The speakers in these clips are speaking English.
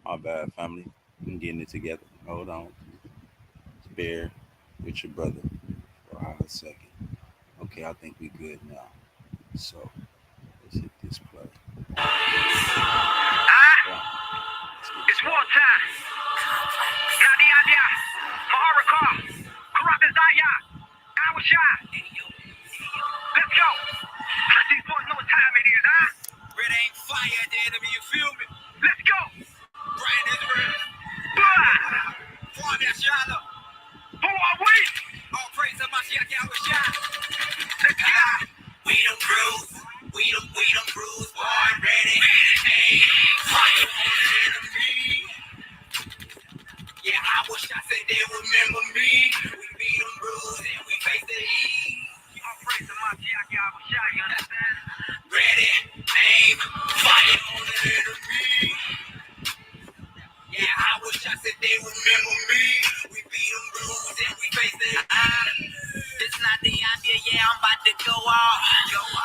My bad, family. I'm getting it together. Hold on. Bear with your brother for a hot second. Okay, I think we good now. So let's hit this play. It's wartime. Nadia, Maharaka, Karabizaya, YASHAR. Let's go. Let these boys know what time it is, huh? Red ain't fire, the enemy, you feel me? Let's go. Brian is real. Who are we? All praise of YASHAR-YA'OH. Let's go. We them bruised, we them bruised, born ready. Hey, fire on the enemy. Yeah, I wish I said they remember me. We beat them bruised and we face the heat. All praise to YASHAR-YA'OH, you understand? Ready, aim, fire on the enemy. Yeah, I wish I said they remember me. We beat them bruised and we face the heat. It's not the idea, yeah, I'm about to go off.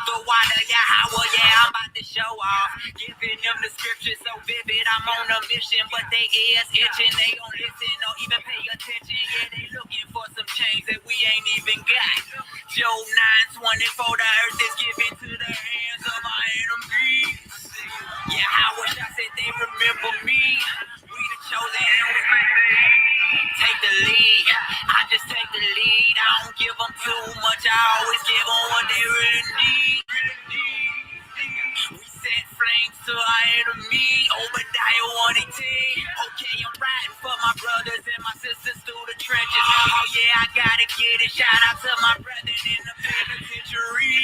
The water, YASHAR-YA'OH, I'm about to show off. Giving them the scriptures so vivid, I'm on a mission, but they ears itching, they don't listen or even pay attention. Yeah, they looking for some change that we ain't even got. Job 9:24, the earth is given to the hands of my enemies. Yeah, I wish I said they remember me. We the chosen and we take the lead. I just take the lead. I don't give them too much. I always give them what they really need. We set flames to our enemy. Obadiah 1:18. Okay, I'm riding for my brothers and my sisters through the trenches. Oh yeah, I gotta get it. Shout out to my brethren in the penitentiary.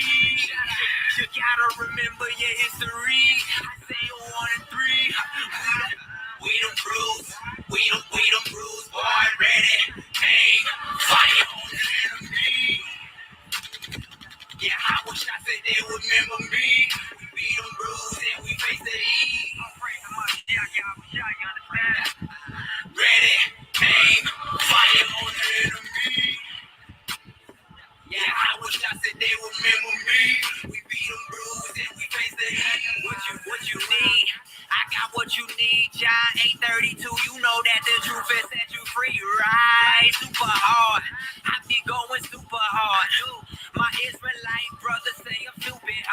You gotta remember your history. I say 1 and 3. We them bruised, we them bruised, boy, ready, aim, fire on the enemy. Yeah, I wish I said they remember me. We beat them bruised and we face the heat. I'm praising YASHAR-YA'OH, you understand? Ready, aim, fire on the enemy. Yeah, I wish I said they remember me. We beat them bruised and we face the heat. What you need? I got what you need, John 8:32. You know that the truth has set you free, right? Super hard. I be going super hard. My Israelite brothers say I'm stupid.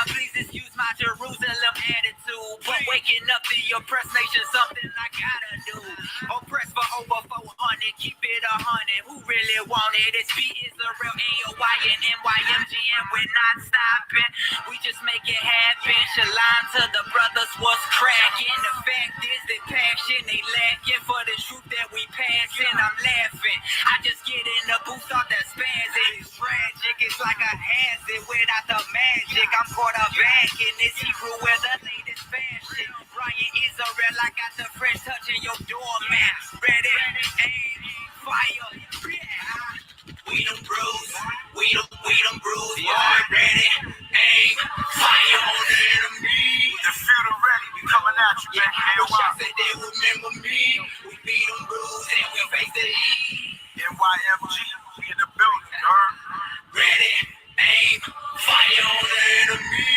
Please excuse my Jerusalem attitude. But waking up the oppressed nation, something I gotta do. Oppressed for over 400, keep it 100. Who really want it? It's B Israel, AOY, and NYMG, and we're not stopping. We just make it happen. Shalom to the brothers, what's cracking? The fact is the passion they lacking for the truth that we passing. I'm laughing. I just get in the booth off that spasm. It's tragic. It's like a hazard without the magic. I'm caught up back in this Hebrew where the latest fashion. Brian Israel, I got the French touching your doormat. Ready, aim, fire. We them bruised, we them bruised, boy, ready, aim, fire on the enemy. The future ready, we coming at you, man. I wish I said they remember me. We beat them bruised and we face the heat. NYMG, we in the building, heard? Ready, aim, fire on the enemy.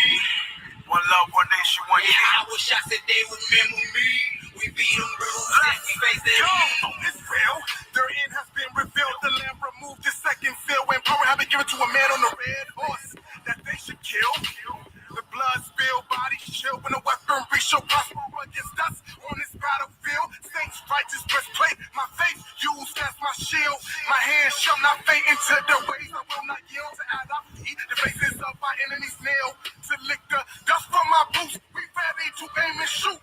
One love, one nation, one year. I wish I said they remember me. We beat them bruised and we face the heat. It's real, their end has been revealed. The Lamb removed the second fill when power had been given to a man on a red horse that they should kill. The blood spilled, bodies chill when a weapon reach shall prosper against us on this battlefield. Saints righteous breastplate, my faith used as my shield. My hands shall not faint into the ways. I will not yield to as I feed the faces of my enemies nail. To lick the dust from my boots, we ready to aim and shoot.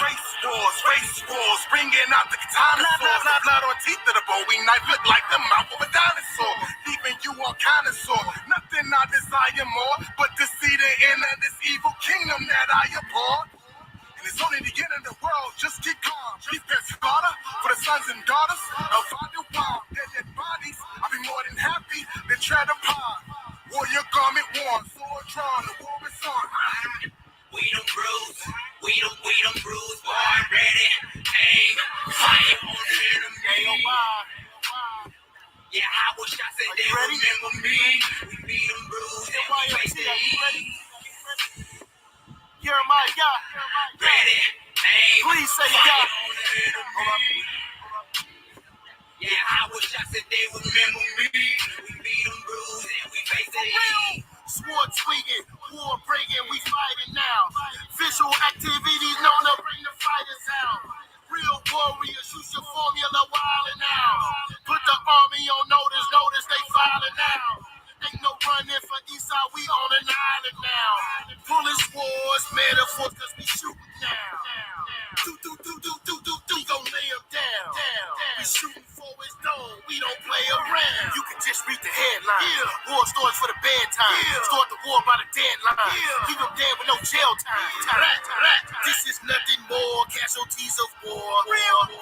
Race wars, bringing out the katana swords. The blood on teeth of the Bowie knife look like the mouth of a dinosaur, leaving you all kind of sore. Nothing I desire more, but to see the end of this evil kingdom that I abhor. And it's only the end of the world, just keep calm. Keep that slaughter for the sons and daughters of Aduam. Their dead bodies, I'll be more than happy to tread upon. Warrior garment worn, sword drawn, the war is on. We them bruised, we them bruised, boy, ready, aim, fire on the enemy. Yeah, I wish I said they remember me. We beat them bruised and we face the heat. Jeremiah, ready, aim, warriors, use your formula wildin' out. Put the army on notice they filing now. Ain't no running for Eastside, we on an island now. Pulling swords, metaphors, cause we shooting now. We gon' lay them down. We shooting for his dome, we don't play around. You can just read the headline. War stories for the bedtime. Start the war by the deadline. Keep them dead with no jail time. This is nothing more, casualties of war.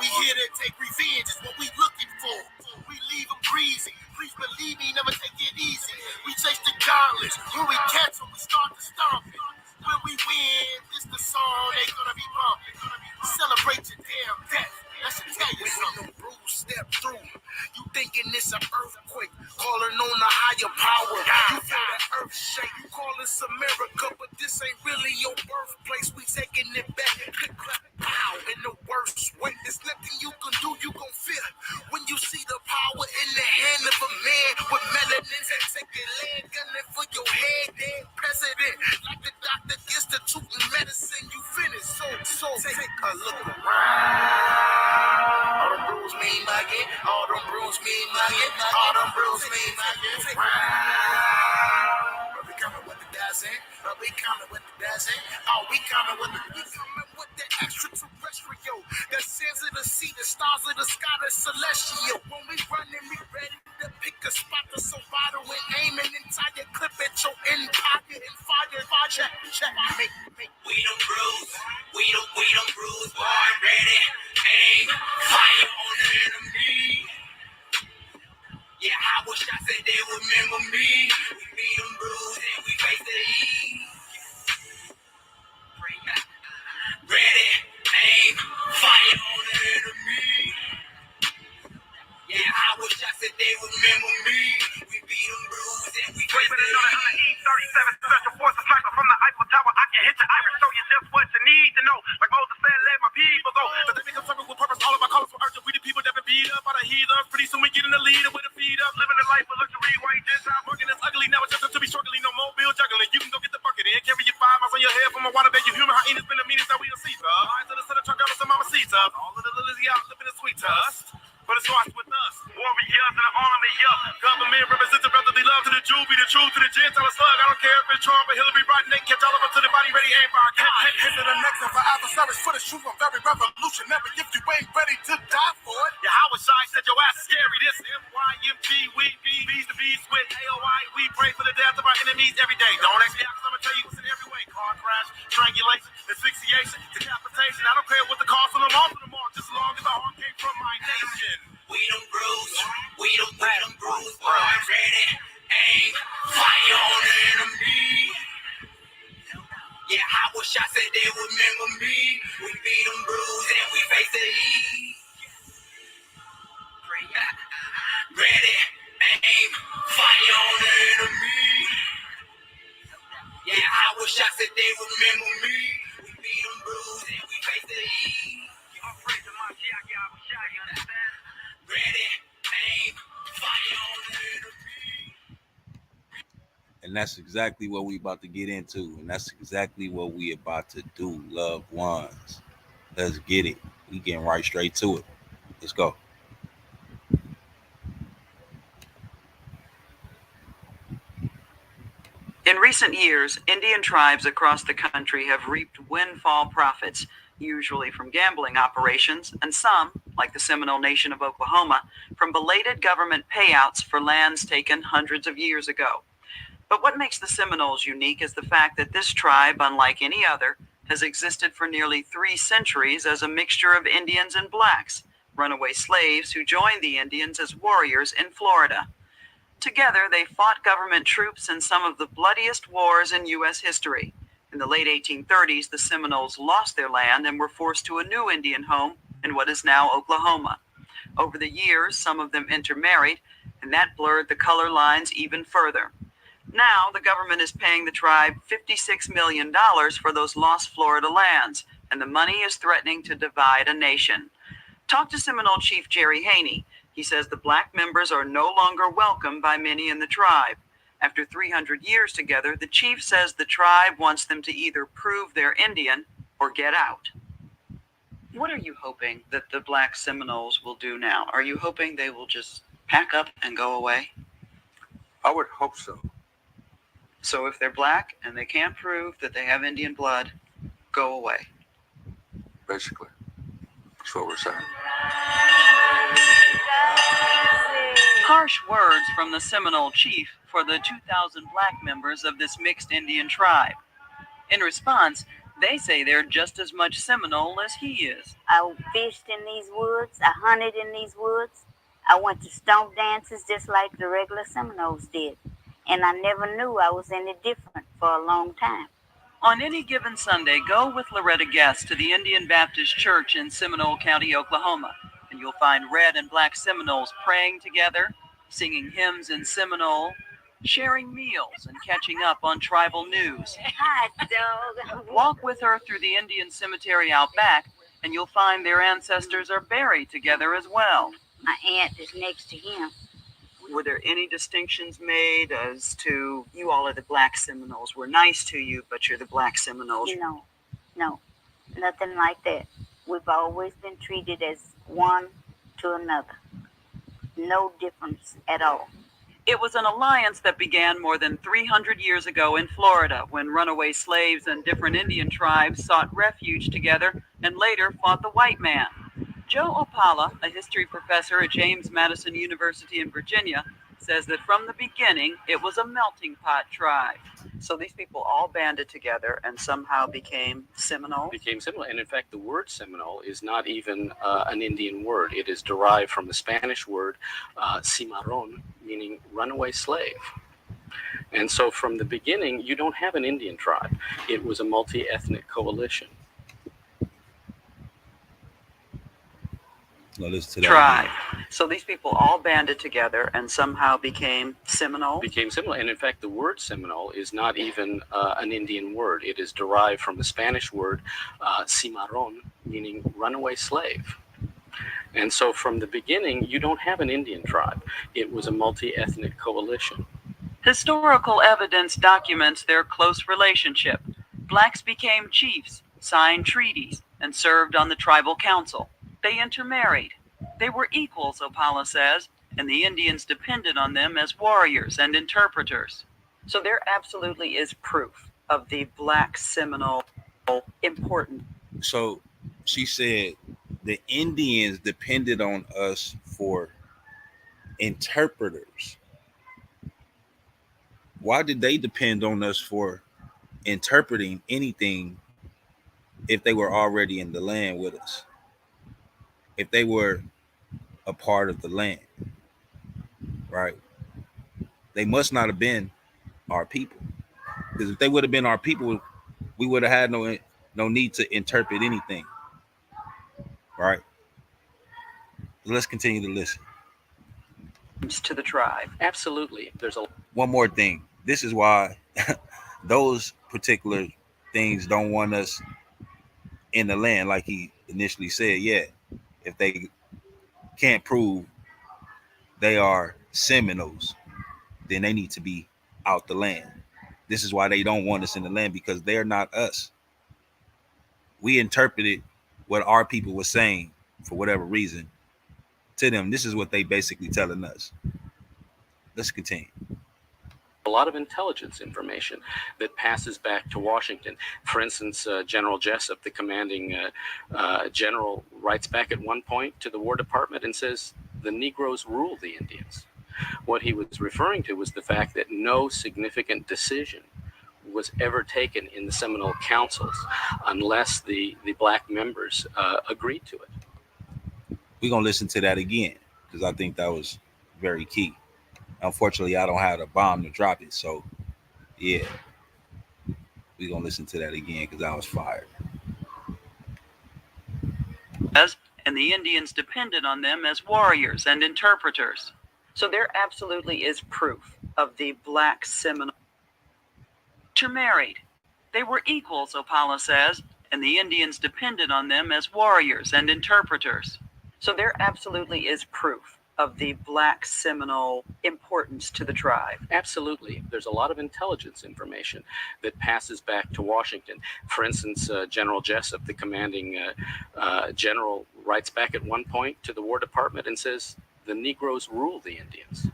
We here to take revenge, is what we looking for. We leave them greasy. Please believe me, never take it easy. We chase the gauntlets. When we catch them, we start to stomp it. When we win, this the song they gonna be bumping. Celebrate your damn death. That should tell you something. When bruise step through, you thinking it's an earthquake, calling on a higher power. You feel that earth shake. You call this America, but this ain't really your birthplace. We taking it back. Click, clap, pow. In the worst way, there's nothing you can do. You gon' feel when you see the power in the hand of a man with melanin. Take a leg gunning for your head, dead president. Like the doctor instituting medicine, you finish. So take a look around. All them bruise mean mugging. All them bruise mean mugging. All them bruise mean mugging. Take but we coming with the dozen. But we coming with the dozen. Oh, we coming with the extraterrestrial. The sands of the sea, the stars of the sky, the celestial. When we running, we ready to pick a spot that's so vital and aim an entire clip at your end pocket and fire. Check. We don't bruise. We don't bruise. Boy, ready. Aim. Fire on the enemy. Yeah, I wish I said they remember me. We beat them bruised and we face the heat. Ready, aim, fire on the enemy. Yeah, I wish I said they remember me. We beat them bruised and we face the heat. 37 special forces sniper from the Eiffel Tower. I can hit your iris, show you just what you need to know. Like Moses said, let my people go. But they become something with purpose. All of my colors were urgent. We the people that been beat up by the heathens. Pretty soon we get in the lead with the feet up. Living the life of luxury. White Gentile working is ugly. Now it's just to be struggling. No mobile juggling. You can go get the bucket and carry your 5 miles on your head from a water bed. You human hyenas been the meanest that we don't see. Eyes to the center truck out of some mama seats up. All of the lilies out living in sweet dust. But it starts with us, warriors and the army up. Government represents the brotherly love to the Jew, be the truth to the Gentile slug. I don't care if it's Trump or Hillary Rodham, they catch all of us to the body ready, aim for our God. Hit to the next and for adversaries for the truth. I'm very revolutionary if you ain't ready to die for it. YASHAR-YA'OH said your ass is scary. This MYMG, we be B's to B's with AOI. We pray for the death of our enemies every day. Don't ask me, I'm gonna tell you what's in every way. Car crash, strangulation, asphyxiation, decapitation. I don't care what the cost of them all to the mark, just as long as the harm came from my nation. We don't bruise, we don't bruise, boy, ready, aim, fire on the enemy. Yeah, I wish I said they remember me. We beat them bruised and we face the heat. Ready, aim, fire on the enemy. Yeah, I wish I said they remember me. We beat them bruised and we face the heat. I'm praising my YASHAR-YA'OH, you understand? Ready, aim, fire on the enemy. And that's exactly what we about to get into. And that's exactly what we about to do, loved ones. Let's get it. We getting right straight to it. Let's go. In recent years, Indian tribes across the country have reaped windfall profits, usually from gambling operations, and some, like the Seminole Nation of Oklahoma, from belated government payouts for lands taken hundreds of years ago. But what makes the Seminoles unique is the fact that this tribe, unlike any other, has existed for nearly 3 centuries as a mixture of Indians and blacks, runaway slaves who joined the Indians as warriors in Florida. Together, they fought government troops in some of the bloodiest wars in U.S. history. In the late 1830s, the Seminoles lost their land and were forced to a new Indian home in what is now Oklahoma. Over the years, some of them intermarried, and that blurred the color lines even further. Now, the government is paying the tribe $56 million for those lost Florida lands, and the money is threatening to divide a nation. Talk to Seminole Chief Jerry Haney. He says the black members are no longer welcome by many in the tribe. After 300 years together, the chief says the tribe wants them to either prove they're Indian or get out. What are you hoping that the Black Seminoles will do now? Are you hoping they will just pack up and go away? I would hope so. So if they're black and they can't prove that they have Indian blood, go away. Basically, that's what we're saying. Harsh words from the Seminole chief for the 2,000 black members of this mixed Indian tribe. In response, they say they're just as much Seminole as he is. I fished in these woods. I hunted in these woods. I went to stomp dances just like the regular Seminoles did. And I never knew I was any different for a long time. On any given Sunday, go with Loretta Guest to the Indian Baptist Church in Seminole County, Oklahoma, and you'll find red and black Seminoles praying together, singing hymns in Seminole, sharing meals, and catching up on tribal news. Hi, dog. Walk with her through the Indian cemetery out back, and you'll find their ancestors are buried together as well. My aunt is next to him. Were there any distinctions made as to, you all are the Black Seminoles, we're nice to you, but you're the Black Seminoles? No, nothing like that. We've always been treated as one to another. No difference at all. It was an alliance that began more than 300 years ago in Florida when runaway slaves and different Indian tribes sought refuge together and later fought the white man. Joe Opala, a history professor at James Madison University in Virginia, says that from the beginning it was a melting pot tribe. So these people all banded together and somehow became Seminole? Became Seminole. And in fact, the word Seminole is not even an Indian word. It is derived from the Spanish word cimarrón, meaning runaway slave. And so from the beginning, you don't have an Indian tribe. It was a multi-ethnic coalition. Tribe. So these people all banded together and somehow became Seminole? Became Seminole. And in fact, the word Seminole is not even an Indian word. It is derived from the Spanish word cimarrón, meaning runaway slave. And so from the beginning, you don't have an Indian tribe. It was a multi-ethnic coalition. Historical evidence documents their close relationship. Blacks became chiefs, signed treaties, and served on the tribal council. They intermarried. They were equals, Opala says, and the Indians depended on them as warriors and interpreters. So there absolutely is proof of the Black Seminole important. So she said the Indians depended on us for interpreters. Why did they depend on us for interpreting anything if they were already in the land with us? If they were a part of the land, right? They must not have been our people. Because if they would have been our people, we would have had no need to interpret anything, right? Let's continue to listen. To the tribe. Absolutely. There's one more thing. This is why those particular things don't want us in the land, like he initially said. Yeah, if they can't prove they are Seminoles, then they need to be out the land. This is why they don't want us in the land, because they're not us. We interpreted what our people were saying for whatever reason to them. This is what they basically telling us. Let's continue. a lot of intelligence information that passes back to Washington. For instance, General Jessup, the commanding general, writes back at one point to the War Department and says, the Negroes rule the Indians. What he was referring to was the fact that no significant decision was ever taken in the Seminole councils unless the black members agreed to it. We're going to listen to that again because I think that was very key. Unfortunately, I don't have a bomb to drop it. So, yeah, we're going to listen to that again because I was fired. And the Indians depended on them as warriors and interpreters. So there absolutely is proof of the Black Seminole. Intermarried. They were equals, Opala says, and the Indians depended on them as warriors and interpreters. So there absolutely is proof of the Black Seminole importance to the tribe? Absolutely. There's a lot of intelligence information that passes back to Washington. For instance, General Jessup, the commanding general, writes back at one point to the War Department and says, the Negroes rule the Indians.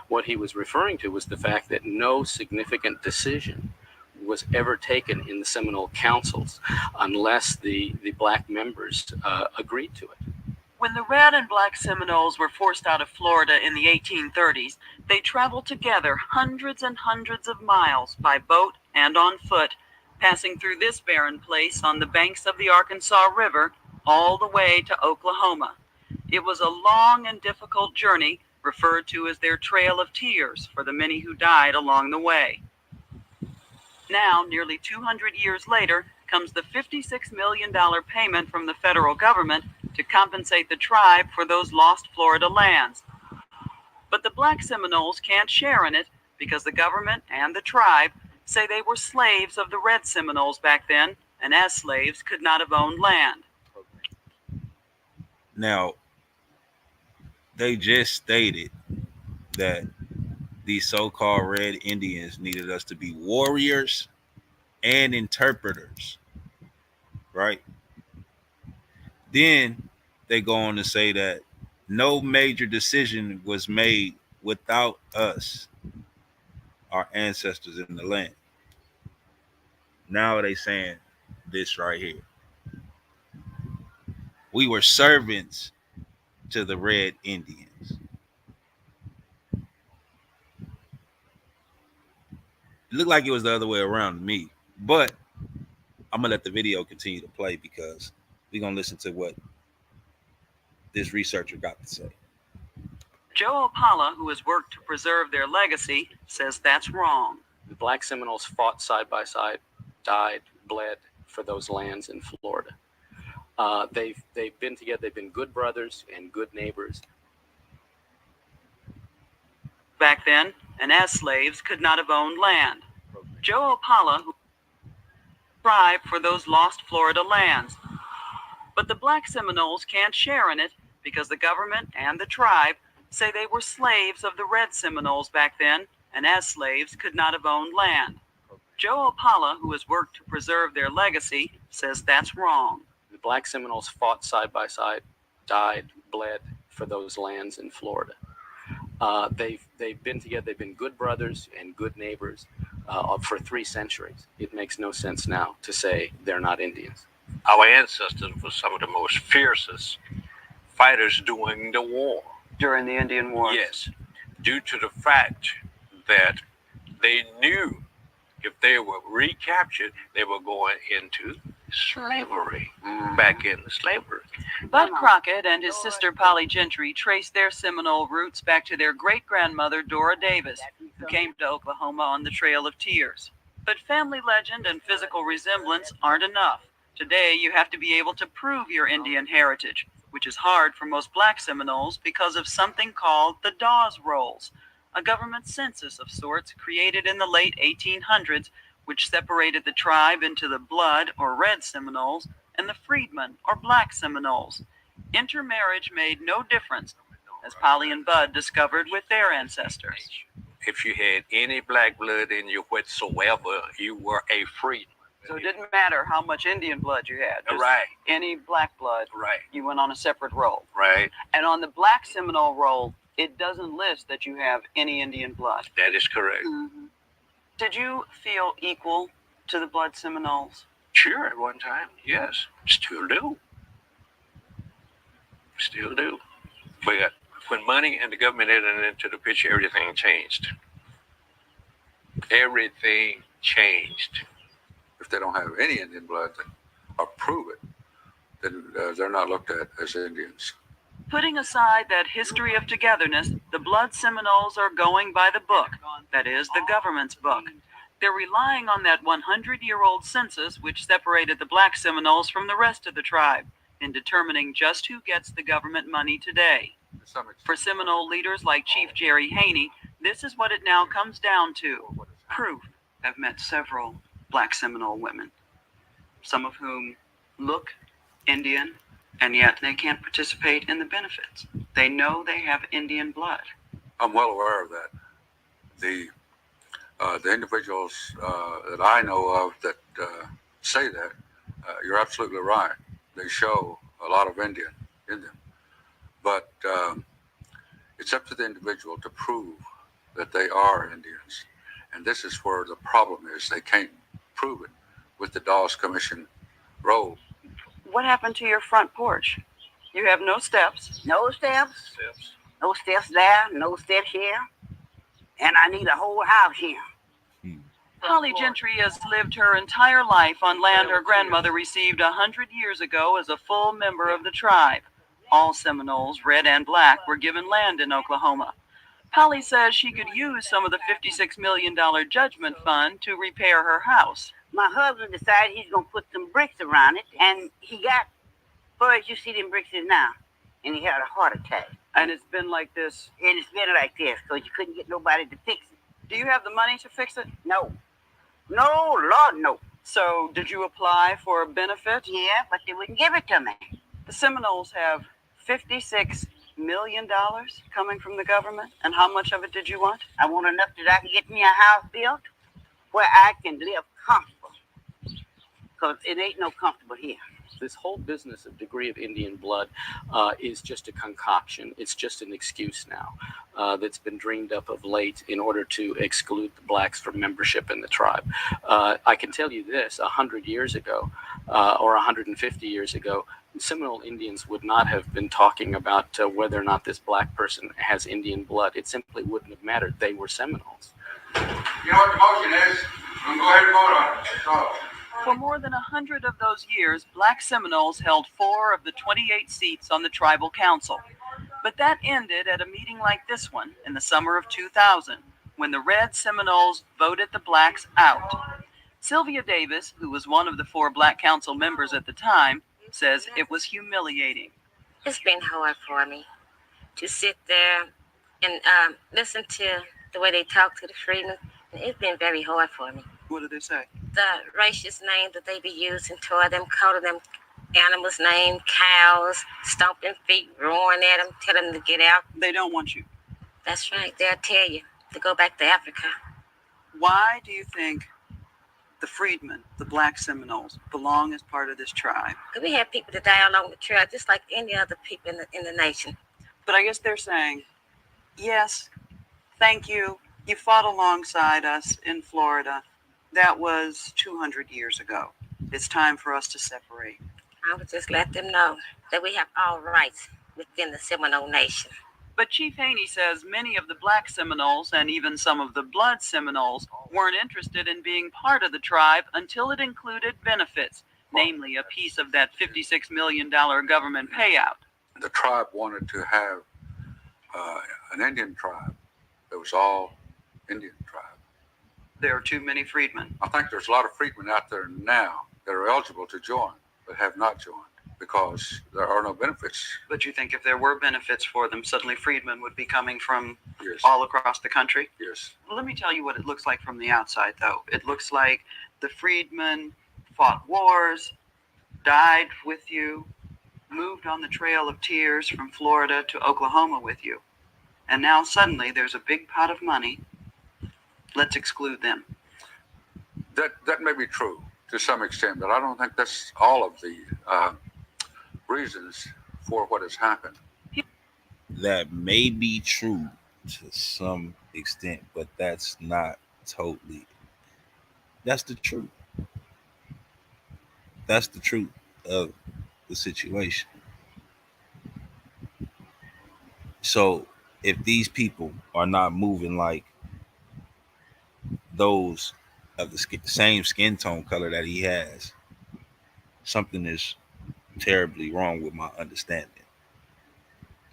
What he was referring to was the fact that no significant decision was ever taken in the Seminole councils unless the black members agreed to it. When the Red and Black Seminoles were forced out of Florida in the 1830s, they traveled together hundreds and hundreds of miles by boat and on foot, passing through this barren place on the banks of the Arkansas River all the way to Oklahoma. It was a long and difficult journey, referred to as their Trail of Tears for the many who died along the way. Now, nearly 200 years later, comes the $56 million payment from the federal government to compensate the tribe for those lost Florida lands. But the Black Seminoles can't share in it because the government and the tribe say they were slaves of the Red Seminoles back then, and as slaves could not have owned land. Now, they just stated that these so-called Red Indians needed us to be warriors and interpreters, right? Then they go on to say that no major decision was made without us, our ancestors in the land. Now they saying this right here. We were servants to the Red Indians. It looked like it was the other way around to me, but I'm gonna let the video continue to play because we're gonna listen to what this researcher got to say. Joe Opala, who has worked to preserve their legacy, says that's wrong. The Black Seminoles fought side by side, died, bled for those lands in Florida. They've been together. They've been good brothers and good neighbors. Back then, and as slaves could not have owned land. Joe Opala, who tribe for those lost Florida lands. But the Black Seminoles can't share in it because the government and the tribe say they were slaves of the Red Seminoles back then, and as slaves could not have owned land. Joe Opala, who has worked to preserve their legacy, says that's wrong. The Black Seminoles fought side by side, died, bled for those lands in Florida. They've been together. They've been good brothers and good neighbors for 3 centuries. It makes no sense now to say they're not Indians. Our ancestors were some of the most fiercest fighters during the war. During the Indian War? Yes, due to the fact that they knew if they were recaptured, they were going into slavery, back into slavery. Bud Crockett and his sister Polly Gentry traced their Seminole roots back to their great-grandmother Dora Davis, who came to Oklahoma on the Trail of Tears. But family legend and physical resemblance aren't enough. Today, you have to be able to prove your Indian heritage, which is hard for most Black Seminoles because of something called the Dawes Rolls, a government census of sorts created in the late 1800s, which separated the tribe into the Blood or Red Seminoles and the Freedmen or Black Seminoles. Intermarriage made no difference, as Polly and Bud discovered with their ancestors. If you had any black blood in you whatsoever, you were a freedman. So it didn't matter how much Indian blood you had. Just Right. any black blood, Right. you went on a separate roll. Right. And on the Black Seminole roll, it doesn't list that you have any Indian blood. That is correct. Mm-hmm. Did you feel equal to the Blood Seminoles? Sure, at one time, yes. Still do. Still do. But when money and the government entered into the picture, everything changed. Everything changed. If they don't have any Indian blood or prove it, then they're not looked at as Indians. Putting aside that history of togetherness, the Blood Seminoles are going by the book, that is, the government's book. They're relying on that 100-year-old census which separated the Black Seminoles from the rest of the tribe in determining just who gets the government money today. For Seminole leaders like Chief Jerry Haney, this is what it now comes down to. Proof. I've met several Black Seminole women, some of whom look Indian And yet they can't participate in the benefits. They know they have Indian blood. I'm well aware of that. The individuals that I know of that say that, you're absolutely right. They show a lot of Indian in them. But it's up to the individual to prove that they are Indians. And this is where the problem is. They can't prove it with the Dawes Commission roll. What happened to your front porch? You have no steps. No steps. No steps there, no steps here. And I need a whole house here. Holly Gentry has lived her entire life on land her grandmother received 100 years ago as a full member of the tribe. All Seminoles, red and black, were given land in Oklahoma. Holly says she could use some of the $56 million judgment fund to repair her house. My husband decided he's going to put some bricks around it, and he got, far as you see them bricks is now, and he had a heart attack. And it's been like this. And it's been like this, because you couldn't get nobody to fix it. Do you have the money to fix it? No. No, Lord, no. So, did you apply for a benefit? Yeah, but they wouldn't give it to me. The Seminoles have $56 million coming from the government. And how much of it did you want? I want enough that I can get me a house built where I can live comfortable. Because it ain't no comfortable here. This whole business of degree of Indian blood is just a concoction. It's just an excuse now that's been dreamed up of late in order to exclude the blacks from membership in the tribe. I can tell you this, 100 years ago or 150 years ago, Seminole Indians would not have been talking about whether or not this black person has Indian blood. It simply wouldn't have mattered. They were Seminoles. You know what the motion is? I'm going to go ahead and vote on it. So. For more than 100 of those years, black Seminoles held 4 of the 28 seats on the tribal council. But that ended at a meeting like this one in the summer of 2000, when the red Seminoles voted the blacks out. Sylvia Davis, who was one of the 4 black council members at the time, says it was humiliating. It's been hard for me to sit there and listen to the way they talk to the freedmen. It's been very hard for me. What did they say? The racist names that they be using toward them, calling them animals' name, cows, stomping feet, roaring at them, telling them to get out. They don't want you. That's right. They'll tell you to go back to Africa. Why do you think the freedmen, the black Seminoles, belong as part of this tribe? Because we have people that die along the trail, just like any other people in the nation. But I guess they're saying, yes, thank you. You fought alongside us in Florida. That was 200 years ago. It's time for us to separate. I would just let them know that we have all rights within the Seminole Nation. But Chief Haney says many of the black Seminoles and even some of the blood Seminoles weren't interested in being part of the tribe until it included benefits, namely a piece of that $56 million government payout. The tribe wanted to have an Indian tribe that was all Indian tribe. There are too many freedmen. I think there's a lot of freedmen out there now that are eligible to join, but have not joined because there are no benefits. But you think if there were benefits for them, suddenly freedmen would be coming from Yes. all across the country? Yes. Well, let me tell you what it looks like from the outside, though. It looks like the freedmen fought wars, died with you, moved on the Trail of Tears from Florida to Oklahoma with you. And now suddenly there's a big pot of money. Let's exclude them. That may be true to some extent, but I don't think that's all of the reasons for what has happened. That may be true to some extent, but that's not totally. That's the truth. That's the truth of the situation. So if these people are not moving like those of the same skin tone color that he has, something is terribly wrong with my understanding.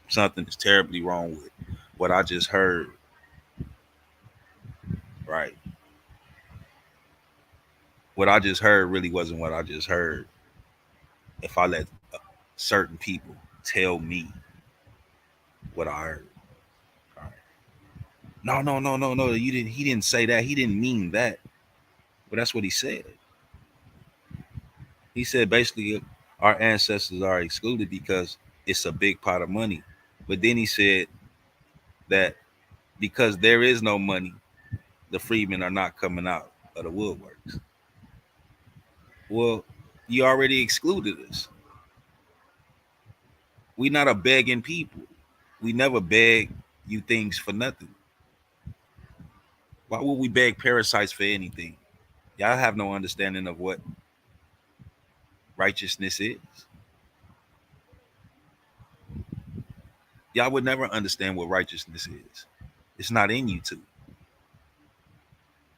Something is terribly wrong with what I just heard. Right. What I just heard really wasn't what I just heard. If I let certain people tell me what I heard. All right. No. He didn't say that. He didn't mean that. But that's what he said. He said basically our ancestors are excluded because it's a big pot of money. But then he said that because there is no money, the freedmen are not coming out of the woodworks. Well, you already excluded us. We not a begging people. We never beg you things for nothing. Why would we beg parasites for anything? Y'all have no understanding of what righteousness is. Y'all would never understand what righteousness is. It's not in you to.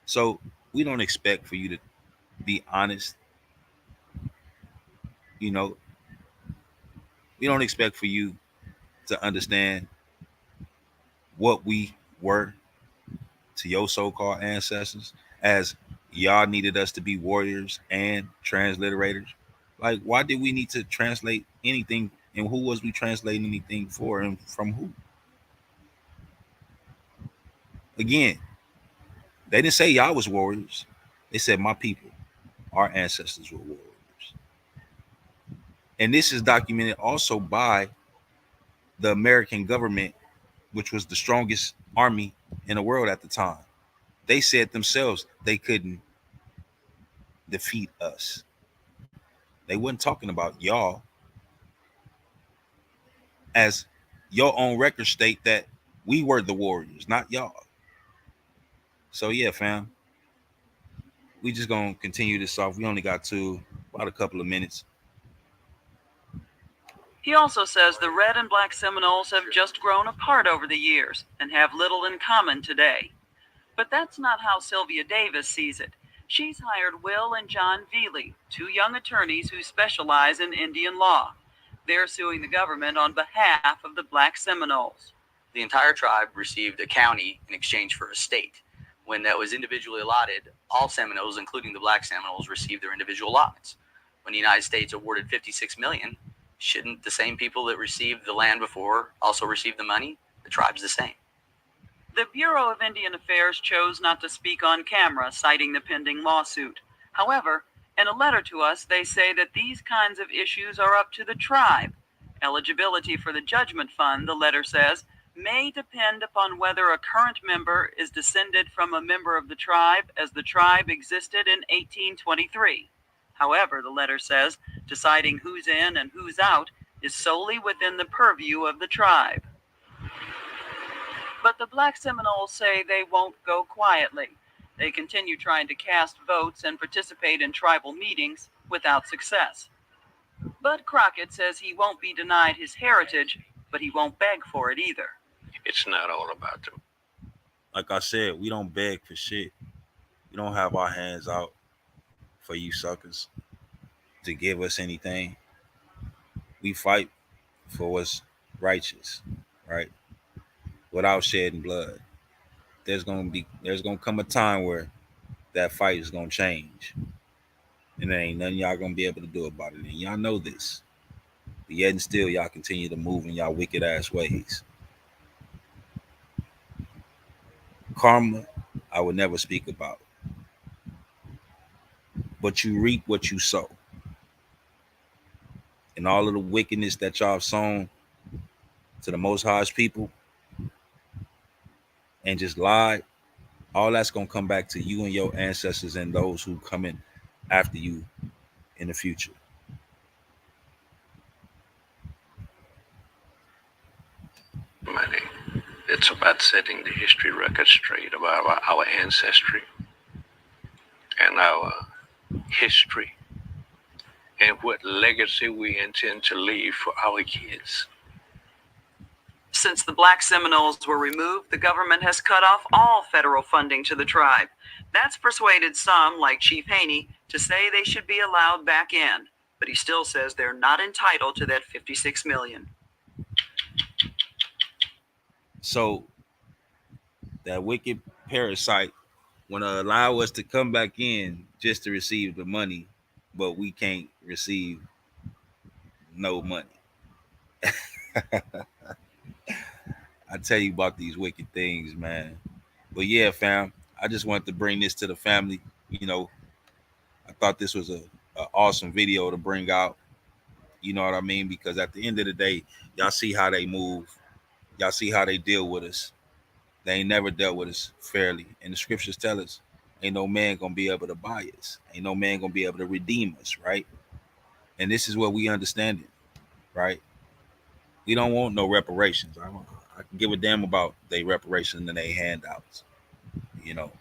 So we don't expect for you to be honest. You know, we don't expect for you to understand what we were to your so-called ancestors, as y'all needed us to be warriors and transliterators. Like, why did we need to translate anything, and who was we translating anything for, and from who? Again, they didn't say y'all was warriors. They said my people, our ancestors were warriors. And this is documented also by the American government, which was the strongest army in the world at the time. They said themselves they couldn't defeat us. They wasn't talking about y'all, as your own records state that we were the warriors, not y'all. So yeah, fam, we just gonna continue this off. We only got about a couple of minutes. He also says the red and black Seminoles have just grown apart over the years and have little in common today. But that's not how Sylvia Davis sees it. She's hired Will and John Veely, two young attorneys who specialize in Indian law. They're suing the government on behalf of the Black Seminoles. The entire tribe received a county in exchange for a state. When that was individually allotted, all Seminoles, including the Black Seminoles, received their individual allotments. When the United States awarded $56 million, shouldn't the same people that received the land before also receive the money? The tribe's the same. The Bureau of Indian Affairs chose not to speak on camera, citing the pending lawsuit. However, in a letter to us, they say that these kinds of issues are up to the tribe. Eligibility for the judgment fund, the letter says, may depend upon whether a current member is descended from a member of the tribe as the tribe existed in 1823. However, the letter says, deciding who's in and who's out is solely within the purview of the tribe. But the Black Seminoles say they won't go quietly. They continue trying to cast votes and participate in tribal meetings without success. Bud Crockett says he won't be denied his heritage, but he won't beg for it either. It's not all about them. Like I said, we don't beg for shit. We don't have our hands out for you suckers to give us anything. We fight for what's righteous, right? Without shedding blood. There's gonna come a time where that fight is gonna change. And there ain't nothing y'all gonna be able to do about it. And y'all know this. But yet and still y'all continue to move in y'all wicked ass ways. Karma, I would never speak about. But you reap what you sow. And all of the wickedness that y'all have sown to the Most High's people and just lied, all that's going to come back to you and your ancestors and those who come in after you in the future. Money. It's about setting the history record straight about our ancestry and our history and what legacy we intend to leave for our kids. Since the Black Seminoles were removed, the government has cut off all federal funding to the tribe. That's persuaded some, like Chief Haney, to say they should be allowed back in. But he still says they're not entitled to that $56 million. So that wicked parasite want to allow us to come back in just to receive the money, but we can't receive no money. I tell you about these wicked things, man. But yeah, fam, I just wanted to bring this to the family. You know, I thought this was a awesome video to bring out. You know what I mean? Because at the end of the day, y'all see how they move. Y'all see how they deal with us. They ain't never dealt with us fairly. And the scriptures tell us, ain't no man gonna be able to buy us. Ain't no man gonna be able to redeem us, right? And this is what we understand it, right? We don't want no reparations. I can give a damn about they reparations and they handouts. You know,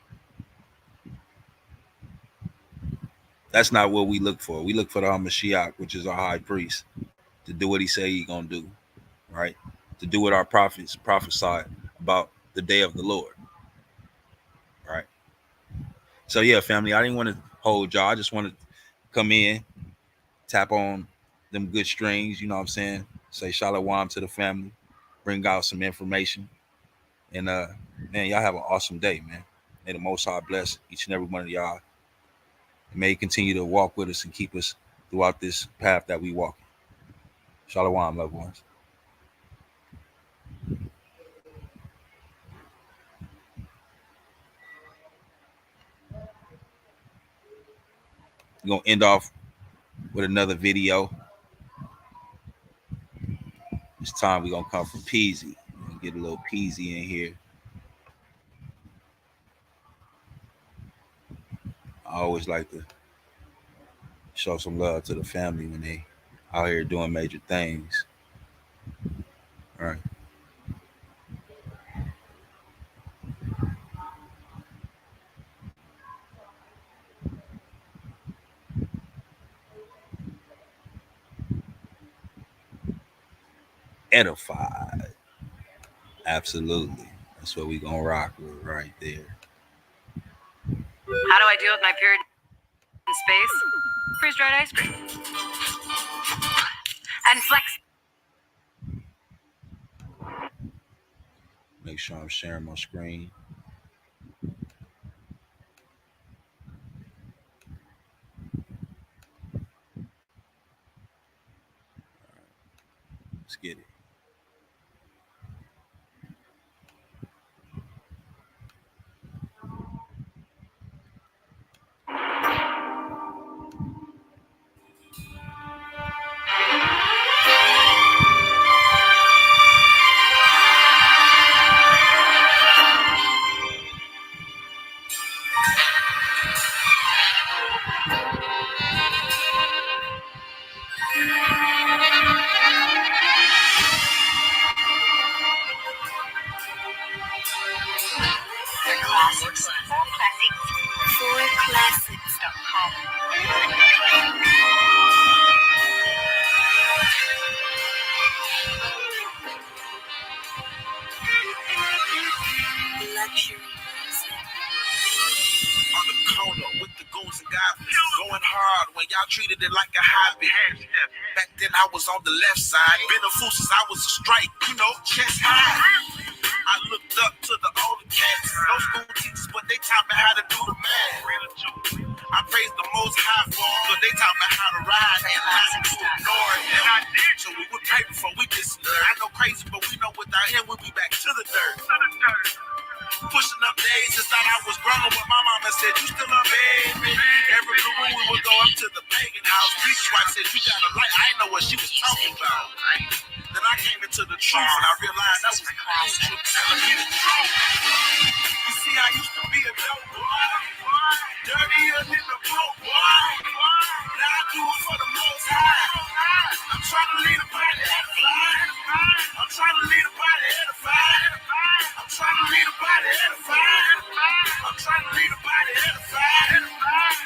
that's not what we look for. We look for the Mashiach, which is our high priest, to do what he say he gonna do, right? To do what our prophets prophesied about the day of the Lord, right? So yeah, family, I didn't want to hold y'all. I just wanted to come in, tap on them good strings, you know what I'm saying? Say shalom to the family, bring out some information. And man, y'all have an awesome day, man. May the Most High bless each and every one of y'all. And may he continue to walk with us and keep us throughout this path that we walk. Shalom, loved ones. We're gonna end off with another video. This time we're gonna come from Peasy. Get a little Peasy in here. I always like to show some love to the family when they out here doing major things. All right. Edified. Absolutely. That's what we gonna rock with right there. How do I deal with my period in space? Freeze-dried ice cream. And flex. Make sure I'm sharing my screen. Let's get it. On the corner with the goons and goblins, going hard when y'all treated it like a hobby. Back then I was on the left side, been a fool since I was a strike, chest high. I looked up to the older cats, no school teachers, but they taught me how to do the math. I praise the Most High for them, cause they taught me how to ride and not to ignore them. So we would pray before we disappear. I know crazy, but we know without him we'll be back to the dirt. Pushing up days, just thought I was grown, but my mama said, you still a baby. Every blue moon we would go up to the pagan house. Preacher's wife said, you got a light. I didn't know what she was talking about. Then I came into the truth, and I realized that was the truth telling me the truth. You see, I used to be a dope boy, dirtier than the broke boy. Now I do it for the Most High. I'm trying to lead a body edified. I'm trying to lead a body edified. I'm trying to lead a body edified. I'm trying to lead a body edified.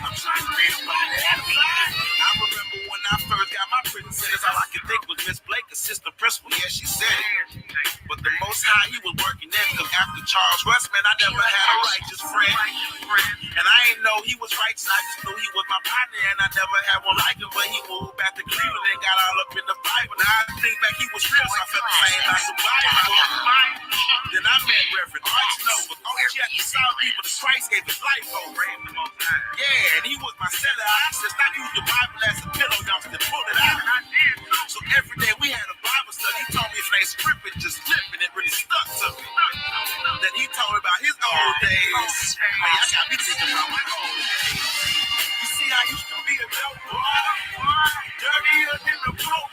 I'm trying to lead a body edified. I remember when I first got my prison sentence, all I could think was Miss Blake, assistant principal. Yeah, she said it. But the Most High, he was working there, because after Charles Russ, man, I never had a righteous friend. And I ain't know he was righteous, I just knew he was my partner, and I never had one like him. But he moved back to Cleveland and got all up in the Bible. Now I think back, he was real, so I felt the same like the Bible. Then I met Reverend Arch Snow, but OG at the South people, the Christ gave his life over. Yeah, and he was my seller. I said, stop using the Bible as a pillow, y'all still pull it out. So every day we had a Bible study. He told me if it ain't scripted, just flip it. It really stuck to me. Then he told me about his old days. Man, I got me thinking about my old days. You see, I used to be a dope boy, dirtier than the broke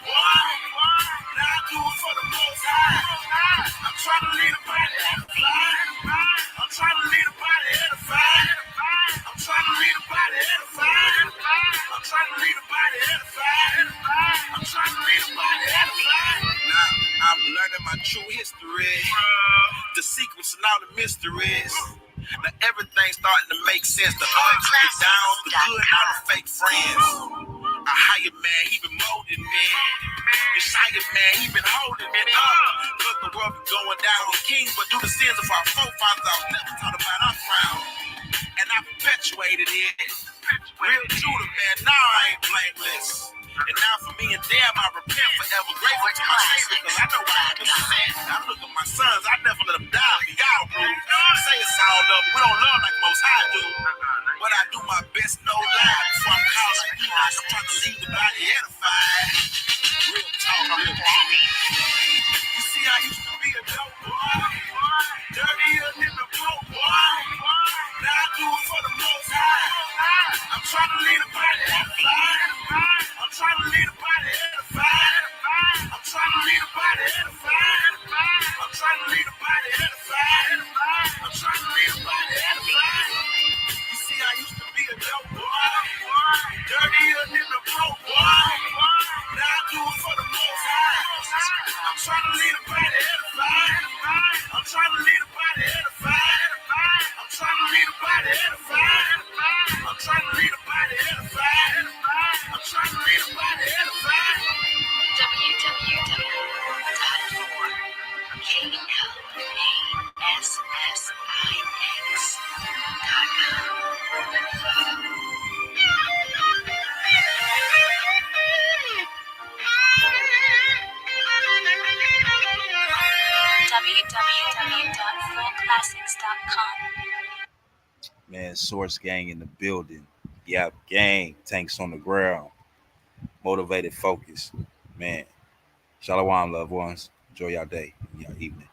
trying to lead a body edified. I'm trying to lead a body edified. I'm trying to lead a body edified. I'm trying to lead a body edified. I'm trying to lead a body edified. Now I'm learning my true history, the secrets and all the mysteries. Now everything's starting to make sense. The ups, the downs, the good, and all the fake friends. A higher man, he been molding me. Yeshaya man, he been holding me up. Look, the world been going down with kings, but do the sins of our forefathers, I've never taught about our crown. And I perpetuated it. Real Judah, man, now I ain't blameless. And now for me and damn, I repent forever. Grateful to my Savior, because I know why I was sent. I look at my sons, I never let them die for y'all, bro. Say it's all love, but we don't love like Most High do. But I do my best, no lie, before I'm called like Enoch. I'm trying to leave the body edified. Real talk, real talk. You see, I used to be a dope boy, dirtier than the Pope, boy. Now I do it for the Most High. I'm trying to leave the body edified. I'm trying to leave the body edified. I'm trying to leave the body edified. I'm trying to leave the body edified. I'm trying to leave the body edified. You see, I used to be a dope boy, dirtier than the Pope, boy. Now I do it for the Most High. I'm trying to leave the body edified. I'm trying to leave the body edified. I'm trying to leave the body edified. I'm trying to leave the body edified. I'm trying to leave the body edified. www.fullclassics.com. Man, Source Gang in the building. Yap Gang, tanks on the ground. Motivated, focused. Man, Shalom, loved ones. Enjoy y'all day, y'all evening.